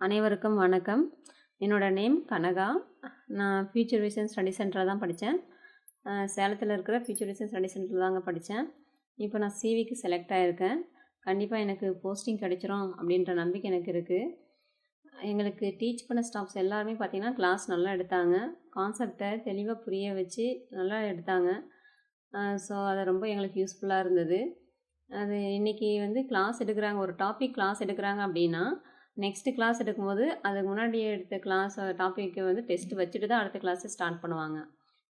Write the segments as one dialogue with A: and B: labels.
A: அனைவருக்கும் வணக்கம். என்னோட நேம் கனகா. நான் ஃபியூச்சர் விஷன் ஸ்டடி சென்டரில் தான் படித்தேன். சேலத்தில் இருக்கிற ஃபியூச்சர் விஷன் ஸ்டடி சென்டரில் தாங்க படித்தேன். இப்போ நான் சிவிக்கு செலக்ட் ஆகியிருக்கேன். கண்டிப்பாக எனக்கு போஸ்டிங் கிடைச்சிரும் அப்படின்ற நம்பிக்கை எனக்கு இருக்குது. எங்களுக்கு டீச் பண்ண ஸ்டாஃப்ஸ் எல்லாருமே பார்த்திங்கன்னா கிளாஸ் நல்லா எடுத்தாங்க. கான்செப்டை தெளிவாக புரிய வச்சு நல்லா எடுத்தாங்க. ஸோ அது ரொம்ப எங்களுக்கு யூஸ்ஃபுல்லாக இருந்தது. அது இன்றைக்கி கிளாஸ் எடுக்கிறாங்க, ஒரு டாபிக் கிளாஸ் எடுக்கிறாங்க அப்படின்னா நெக்ஸ்ட்டு கிளாஸ் எடுக்கும்போது அதுக்கு முன்னாடி எடுத்த கிளாஸ் டாப்பிக்கு டெஸ்ட்டு வச்சுட்டு தான் அடுத்த கிளாஸை ஸ்டார்ட் பண்ணுவாங்க.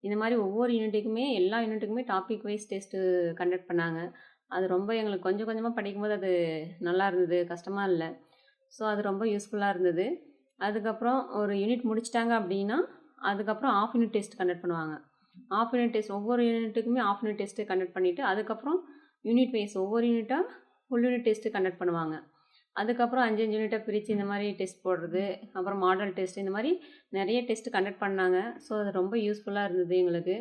A: இந்த மாதிரி ஒவ்வொரு யூனிட்டுக்குமே எல்லா யூனிட்டுக்குமே டாபிக் வைஸ் டெஸ்ட்டு கண்டக்ட் பண்ணாங்க. அது ரொம்ப எங்களுக்கு கொஞ்சம் கொஞ்சமாக படிக்கும்போது அது நல்லா இருந்தது, கஷ்டமாக இல்லை. ஸோ அது ரொம்ப யூஸ்ஃபுல்லாக இருந்தது. அதுக்கப்புறம் ஒரு யூனிட் முடிச்சிட்டாங்க அப்படின்னா அதுக்கப்புறம் ஆஃப் யூனிட் டெஸ்ட் கண்டக்ட் பண்ணுவாங்க. ஆஃப் யூனிட் டெஸ்ட் ஒவ்வொரு யூனிட்டுக்குமே ஆஃப் யூனிட் டெஸ்ட்டு கண்டக்ட் பண்ணிவிட்டு அதுக்கப்புறம் யூனிட் வைஸ் ஒவ்வொரு யூனிட்டாக ஃபுல் யூனிட் டெஸ்ட்டு கண்டக்ட் பண்ணுவாங்க. அதுக்கப்புறம் 5 யூனிட்டாக பிரித்து இந்த மாதிரி டெஸ்ட் போடுறது, அப்புறம் மாடல் டெஸ்ட், இந்த மாதிரி நிறைய டெஸ்ட்டு கண்டக்ட் பண்ணாங்க. ஸோ அது ரொம்ப யூஸ்ஃபுல்லாக இருந்தது எங்களுக்கு.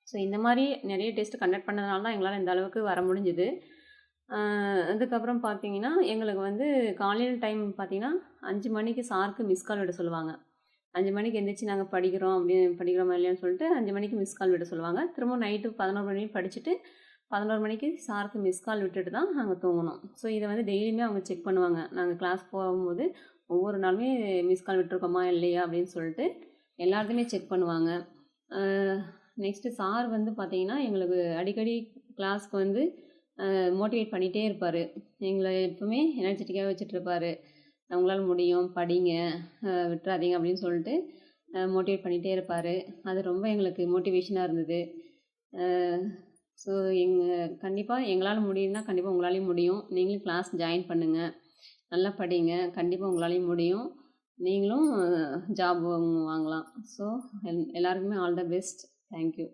A: ஸோ இந்த மாதிரி நிறைய டெஸ்ட்டு கண்டக்ட் பண்ணதுனால தான் எங்களால் இந்த அளவுக்கு வர முடிஞ்சுது. அதுக்கப்புறம் பார்த்தீங்கன்னா எங்களுக்கு காலையில் டைம் பார்த்தீங்கன்னா 5 மணிக்கு சாருக்கு மிஸ் கால் விட சொல்லுவாங்க. 5 மணிக்கு எந்திரிச்சு நாங்கள் படிக்கிறோமா இல்லையான்னு சொல்லிட்டு 5 மணிக்கு மிஸ் கால் விட சொல்லுவாங்க. திரும்ப நைட்டு 11 மணி படிச்சுட்டு 11 மணிக்கு சாருக்கு மிஸ் கால் விட்டுட்டு தான் நாங்கள் தூங்கணும். ஸோ இதை டெய்லியுமே அவங்க செக் பண்ணுவாங்க. நாங்கள் கிளாஸ் போகும்போது ஒவ்வொரு நாளுமே மிஸ் கால் விட்டுருக்கோமா இல்லையா அப்படின்னு சொல்லிட்டு எல்லாத்தையுமே செக் பண்ணுவாங்க. நெக்ஸ்ட்டு சார் பார்த்தீங்கன்னா எங்களுக்கு அடிக்கடி கிளாஸ்க்கு மோட்டிவேட் பண்ணிகிட்டே இருப்பார். எங்களை எப்பவுமே எனர்ஜெட்டிக்காக வச்சுட்ருப்பார். உங்களால் முடியும், படிங்க, விட்டுறாதீங்க அப்படின்னு சொல்லிட்டு மோட்டிவேட் பண்ணிகிட்டே இருப்பார். அது ரொம்ப எங்களுக்கு மோட்டிவேஷனாக இருந்தது. ஸோ கண்டிப்பாக எங்களால் முடியும்னா கண்டிப்பாக உங்களாலையும் முடியும். நீங்களும் கிளாஸ் ஜாயின் பண்ணுங்கள், நல்லா படிங்க, கண்டிப்பாக உங்களாலையும் முடியும். நீங்களும் ஜாப் வாங்கலாம். ஸோ எல்லாருக்குமே ஆல் த பெஸ்ட். தேங்க்யூ.